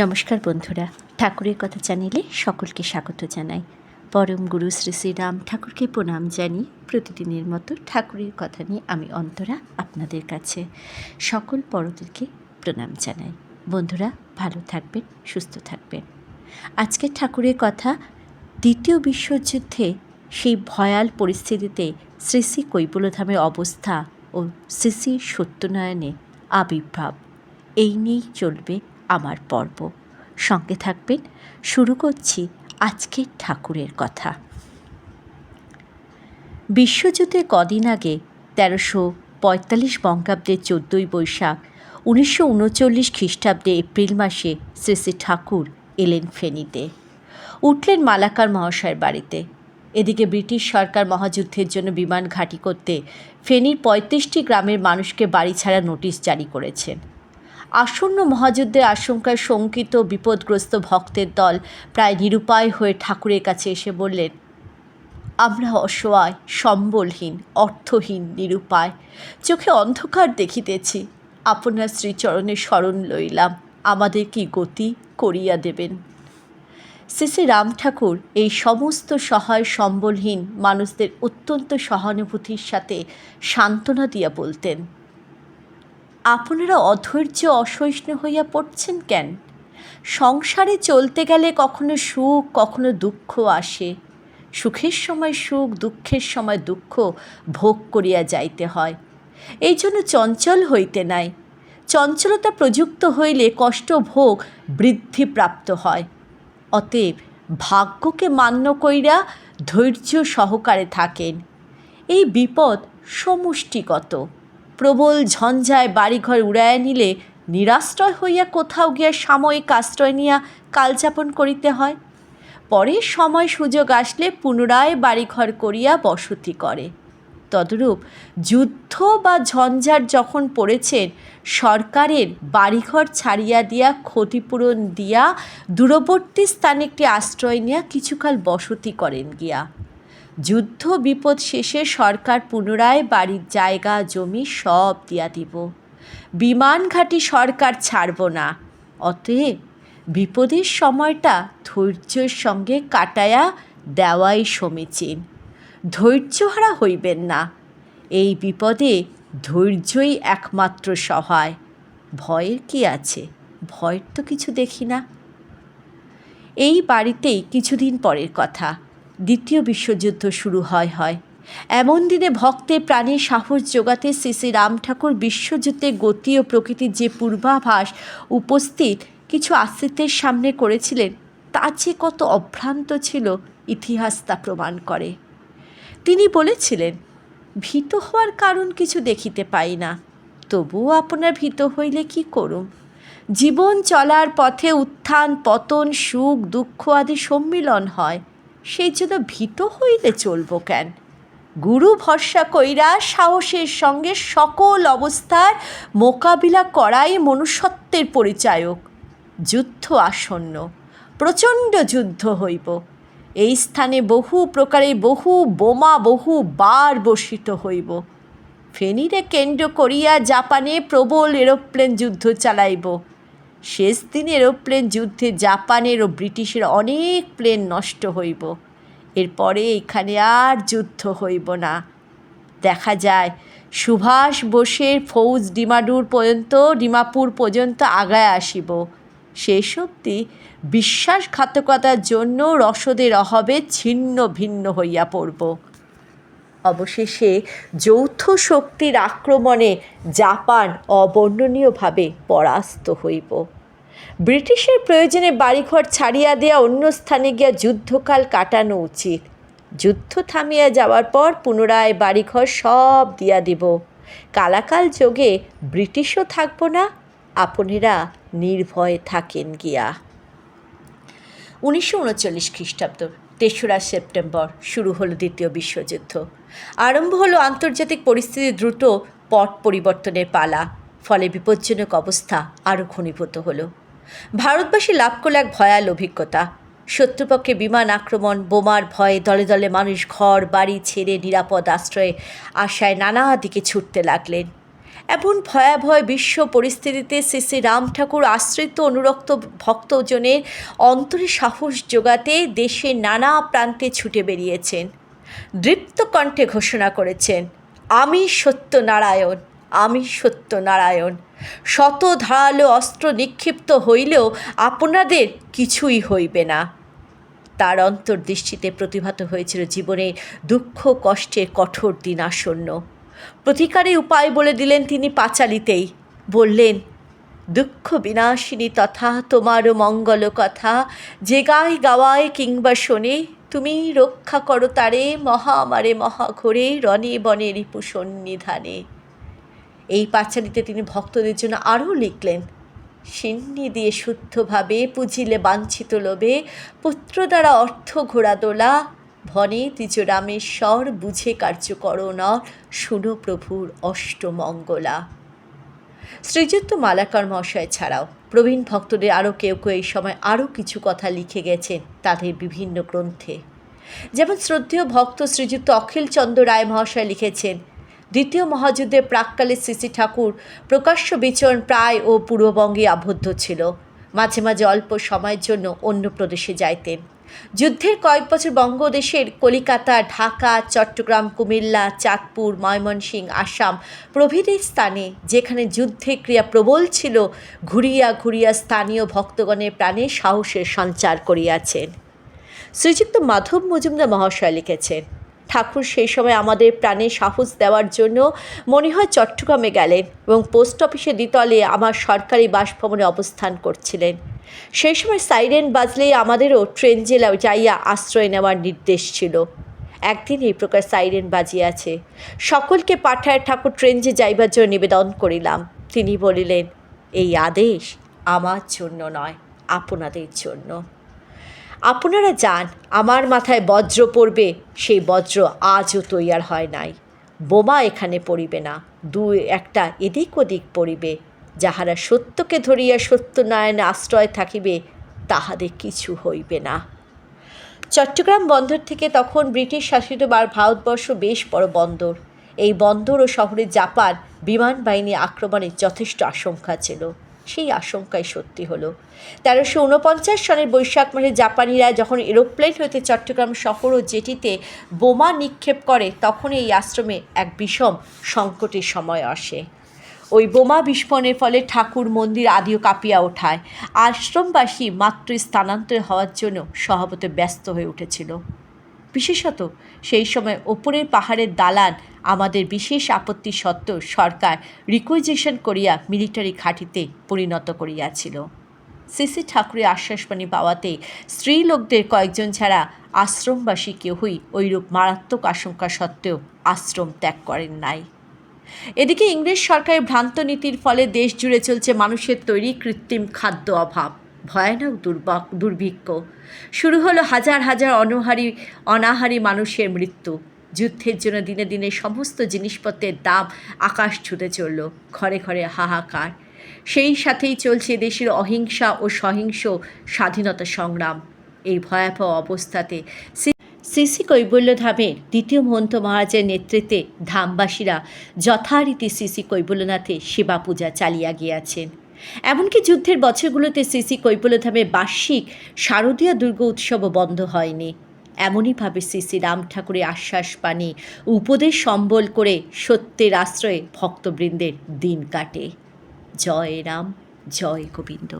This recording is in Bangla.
নমস্কার বন্ধুরা, ঠাকুরের কথা চ্যানেলে সকলকে স্বাগত জানাই। পরম গুরু শ্রী শ্রী রাম ঠাকুরকে প্রণাম জানিয়ে প্রতিদিনের মতো ঠাকুরের কথা নিয়ে আমি অন্তরা আপনাদের কাছে সকল বড়দেরকে প্রণাম জানাই। বন্ধুরা ভালো থাকবেন, সুস্থ থাকবেন। আজকের ঠাকুরের কথা, দ্বিতীয় বিশ্বযুদ্ধে সেই ভয়াল পরিস্থিতিতে শ্রী শ্রী কৈবল্যধামের অবস্থা ও শ্রী শ্রী সত্যনারায়ণে আবির্ভাব, এই নিয়েই চলবে আমার পর্ব। সঙ্গে থাকবেন। শুরু করছি আজকের ঠাকুরের কথা। বিশ্বযুদ্ধে কদিন আগে 1345 বঙ্গাব্দের 14ই বৈশাখ 1939 খ্রিস্টাব্দে এপ্রিল মাসে শ্রী শ্রী ঠাকুর এলেন ফেনীতে। উঠলেন মালাকার মহাশয়ের বাড়িতে। এদিকে ব্রিটিশ সরকার মহাযুদ্ধের জন্য বিমান ঘাঁটি করতে ফেনীর 35টি গ্রামের মানুষকে বাড়ি ছাড়া নোটিশ জারি করেছেন। আসন্ন মহাযুদ্ধের আশঙ্কায় শঙ্কিত বিপদগ্রস্ত ভক্তের দল প্রায় নিরুপায় হয়ে ঠাকুরের কাছে এসে বললেন, আমরা অসহায়, সম্বলহীন, অর্থহীন, নিরুপায়, চোখে অন্ধকার দেখিতেছি। আপনার শ্রীচরণে শরণ লইলাম, আমাদের কি গতি করিয়া দেবেন? শ্রী শ্রী রাম ঠাকুর এই সমস্ত সহায় সম্বলহীন মানুষদের অত্যন্ত সহানুভূতির সাথে সান্ত্বনা দিয়া বলতেন, আপনারা অধৈর্য অসহিষ্ণু হইয়া পড়ছেন কেন? সংসারে চলতে গেলে কখনো সুখ কখনো দুঃখ আসে। সুখের সময় সুখ, দুঃখের সময় দুঃখ ভোগ করিয়া যাইতে হয়। এই জন্য চঞ্চল হইতে নাই। চঞ্চলতা প্রযুক্ত হইলে কষ্ট ভোগ বৃদ্ধিপ্রাপ্ত হয়। অতএব ভাগ্যকে মান্য কইরা ধৈর্য সহকারে থাকেন। এই বিপদ সমষ্টিগত। প্রবল ঝঞ্ঝায় বাড়িঘর উড়াইয়া নিলে নিরাশ্রয় হইয়া কোথাও গিয়া সাময়িক আশ্রয় নিয়া কালযাপন করিতে হয়। পরে সময় সুযোগ আসলে পুনরায় বাড়িঘর করিয়া বসতি করে। তদরূপ যুদ্ধ বা ঝঞ্ঝাট যখন পড়েছেন, সরকারের বাড়িঘর ছাড়িয়া দিয়া ক্ষতিপূরণ দিয়া দূরবর্তী স্থানে একটি আশ্রয় নিয়া কিছুকাল বসতি করেন গিয়া। যুদ্ধ বিপদ শেষে সরকার পুনরায় বাড়ির জায়গা জমি সব দিয়া দিব। বিমান ঘাঁটি সরকার ছাড়ব না। অতএব বিপদের সময়টা ধৈর্যের সঙ্গে কাটায়া দেওয়াই সমীচীন। ধৈর্যহারা হইবেন না। এই বিপদে ধৈর্যই একমাত্র সহায়। ভয়ের কি আছে? ভয়ের তো কিছু দেখি না। এই বাড়িতেই কিছুদিন পরের কথা, দ্বিতীয় বিশ্বযুদ্ধ শুরু হয়। এমন দিনে ভক্তের প্রাণে সাহস যোগাতে শ্রী শ্রী রাম ঠাকুর বিশ্বযুদ্ধের গতি ও প্রকৃতির যে পূর্বাভাস উপস্থিত কিছু আশ্রিতের সামনে করেছিলেন, তা যে কত অভ্রান্ত ছিল ইতিহাস তা প্রমাণ করে। তিনি বলেছিলেন, ভীত হওয়ার কারণ কিছু দেখিতে পাই না, তবুও আপনার ভীত হইলে কি করুম? জীবন চলার পথে উত্থান পতন, সুখ দুঃখ আদি সম্মিলন হয়, সেই জন্য ভীত হইলে চলব কেন? গুরু ভরসা কইরা সাহসের সঙ্গে সকল অবস্থার মোকাবিলা করাই মনুষ্যত্বের পরিচায়ক। যুদ্ধ আসন্ন, প্রচণ্ড যুদ্ধ হইব। এই স্থানে বহু প্রকারে বহু বোমা বহু বার বর্ষিত হইব। ফেনীরে কেন্দ্র করিয়া জাপানে প্রবল এরোপ্লেন যুদ্ধ চালাইব। শেষ দিন এরোপ্লেন যুদ্ধে জাপানের ও ব্রিটিশের অনেক প্লেন নষ্ট হইব। এরপরে এখানে আর যুদ্ধ হইব না। দেখা যায় সুভাষ বোসের ফৌজ ডিমাপুর পর্যন্ত আগায় আসিব। শেষ অবধি বিশ্বাসঘাতকতার জন্য রসদের অভাবে ছিন্ন ভিন্ন হইয়া পড়ব। অবশেষে যৌথ শক্তির আক্রমণে জাপান অবর্ণনীয়ভাবে পরাস্ত হইব। ব্রিটিশের প্রয়োজনে বাড়িঘর ছাড়িয়া দেয়া অন্য স্থানে গিয়া যুদ্ধকাল কাটানো উচিত। যুদ্ধ থামিয়া যাওয়ার পর পুনরায় বাড়িঘর সব দিয়া দিব। কালাকাল যোগে ব্রিটিশও থাকব না, আপনারা নির্ভয়ে থাকেন গিয়া। 1939 খ্রিস্টাব্দ 3রা সেপ্টেম্বর শুরু হলো দ্বিতীয় বিশ্বযুদ্ধ। আরম্ভ হলো আন্তর্জাতিক পরিস্থিতি দ্রুত পট পরিবর্তনের পালা। ফলে বিপজ্জনক অবস্থা আরও ঘনীভূত হলো। ভারতবাসী লাভ করল এক ভয়াল অভিজ্ঞতা। শত্রুপক্ষে বিমান আক্রমণ, বোমার ভয়ে দলে দলে মানুষ ঘর বাড়ি ছেড়ে নিরাপদ আশ্রয়ে আশায় নানা দিকে ছুটতে লাগলেন। এমন ভয়াবহ বিশ্ব পরিস্থিতিতে শ্রী শ্রী রাম ঠাকুর আশ্রিত অনুরক্ত ভক্তজনের অন্তরে সাহস যোগাতে দেশের নানা প্রান্তে ছুটে বেরিয়েছেন। দৃপ্ত কণ্ঠে ঘোষণা করেছেন, আমি সত্যনারায়ণ, আমি সত্যনারায়ণ। শত ধারালো অস্ত্র নিক্ষিপ্ত হইলেও আপনাদের কিছুই হইবে না। তার অন্তর্দৃষ্টিতে প্রতিভাত হয়েছিল জীবনের দুঃখ কষ্টের কঠোর দিন আসন্ন। প্রতিকারের উপায় বলে দিলেন তিনি পাঁচালীতেই। বললেন, দুঃখ বিনাশিনী তথা তোমারও মঙ্গল কথা, যে গায় গাওয়ায় কিংবা শোনে, তুমি রক্ষা করো তারে মহামারে মহাঘোরে রণে বনে রিপু সন্নিধানে। এই পাঁচালীতে তিনি ভক্তদের জন্য আরও লিখলেন, সিন্নি দিয়ে শুদ্ধভাবে পুজিলে বাঞ্ছিত লোভে, পুত্র দ্বারা অর্থ ঘোড়া দোলা, ভনে দ্বিজ রামেশ্বর বুঝে কার্য করো নর, শুনো প্রভুর অষ্টমঙ্গলা। শ্রীযুক্ত মালাকার মহাশয় ছাড়াও প্রবীণ ভক্তদের আরও কেউ কেউ এই সময় আরও কিছু কথা লিখে গেছেন তাদের বিভিন্ন গ্রন্থে। যেমন শ্রদ্ধেয় ভক্ত শ্রীযুক্ত অখিলচন্দ্র রায় মহাশয় লিখেছেন, দ্বিতীয় মহাযুদ্ধের প্রাক্কালে শ্রী শ্রী ঠাকুর প্রকাশ্য বিচরণ প্রায় ও পূর্ববঙ্গে আবদ্ধ ছিল। মাঝে মাঝে অল্প সময়ের জন্য অন্য প্রদেশে যাইতেন। যুদ্ধের কয়েক বছর বঙ্গদেশের কলিকাতা, ঢাকা, চট্টগ্রাম, কুমিল্লা, চাঁদপুর, ময়মনসিংহ, আসাম প্রভৃতি স্থানে যেখানে যুদ্ধের ক্রিয়া প্রবল ছিল, ঘুরিয়া ঘুরিয়া স্থানীয় ভক্তগণের প্রাণে সাহসের সঞ্চার করিয়াছেন। শ্রীযুক্ত মাধব মজুমদার মহাশয় লিখেছেন, ঠাকুর সেই সময় আমাদের প্রাণে সাহস দেওয়ার জন্য মনে হয় চট্টগ্রামে গেলেন এবং পোস্ট অফিসের দ্বিতলে আমার সরকারি বাসভবনে অবস্থান করছিলেন। সেই সময় সাইরেন বাজলেই আমাদেরও ট্রেন যাইয়া আশ্রয় নেওয়ার নির্দেশ ছিল। একদিন এই প্রকার সাইরেন বাজিয়াছে, সকলকে পাঠায় ঠাকুর ট্রেন যাইবার জন্য নিবেদন করিলাম। তিনি বলিলেন, এই আদেশ আমার জন্য নয়, আপনাদের জন্য। আপনারা যান, আমার মাথায় বজ্র পড়বে, সেই বজ্র আজও তৈয়ার হয় নাই। বোমা এখানে পড়িবে না, দু একটা এদিক ওদিক পড়িবে। যাহারা সত্যকে ধরিয়া সত্যনারায়ণে আশ্রয় থাকিবে, তাহাদের কিছু হইবে না। চট্টগ্রাম বন্দর থেকে তখন ব্রিটিশ শাসিত ভারতবর্ষ বেশ বড় বন্দর। এই বন্দর ও শহরে জাপান বিমান বাহিনী আক্রমণের যথেষ্ট আশঙ্কা ছিল। সেই আশঙ্কাই সত্যি হলো। 1349 সনের বৈশাখ মাসে জাপানিরা যখন এরোপ্লেন হইতে চট্টগ্রাম শহর ও জেটিতে বোমা নিক্ষেপ করে, তখন এই আশ্রমে এক বিষম সংকটের সময় আসে। ওই বোমা বিস্ফোরণের ফলে ঠাকুর মন্দির আদিও কাঁপিয়া ওঠায়। আশ্রমবাসী মাত্র স্থানান্তর হওয়ার জন্য স্বভাবত ব্যস্ত হয়ে উঠেছিল। বিশেষত সেই সময় ওপরের পাহাড়ের দালান আমাদের বিশেষ আপত্তি সত্ত্বেও সরকার রিকুইজিশন করিয়া মিলিটারি ঘাঁটিতে পরিণত করিয়াছিল। শ্রী শ্রী ঠাকুরের আশ্বাসবাণী পাওয়াতে স্ত্রী লোকদের কয়েকজন ছাড়া আশ্রমবাসী কেউই ওইরূপ মারাত্মক আশঙ্কা সত্ত্বেও আশ্রম ত্যাগ করেন নাই। এদিকে ইংরেজ সরকারের ভ্রান্ত নীতির ফলে দেশ জুড়ে চলছে মানুষের তৈরি কৃত্রিম খাদ্য অভাব, ভয়ানক দুর্ভিক্ষ। শুরু হলো হাজার হাজার অনাহারী মানুষের মৃত্যু। যুদ্ধের জন্য দিনে দিনে সমস্ত জিনিসপত্রের দাম আকাশ ছুঁতে চলল। ঘরে ঘরে হাহাকার। সেই সাথেই চলছে দেশের অহিংসা ও সহিংস স্বাধীনতা সংগ্রাম। এই ভয়াবহ অবস্থাতে শ্রী শ্রী কৈবল্যধামের দ্বিতীয় মহন্ত মহারাজের নেতৃত্বে ধামবাসীরা যথারীতি শ্রী শ্রী কৈবল্যনাথে সেবা পূজা চালিয়া গিয়াছেন। এমনকি যুদ্ধের বছরগুলোতে শ্রী শ্রী কৈবল্যধামের বার্ষিক শারদীয় দুর্গা উৎসবও বন্ধ হয়নি। এমনইভাবে শ্রী শ্রী রাম ঠাকুরের আশ্বাস বাণী উপদেশ সম্বল করে সত্যের আশ্রয়ে ভক্তবৃন্দের দিন কাটে। জয় রাম, জয় গোবিন্দ।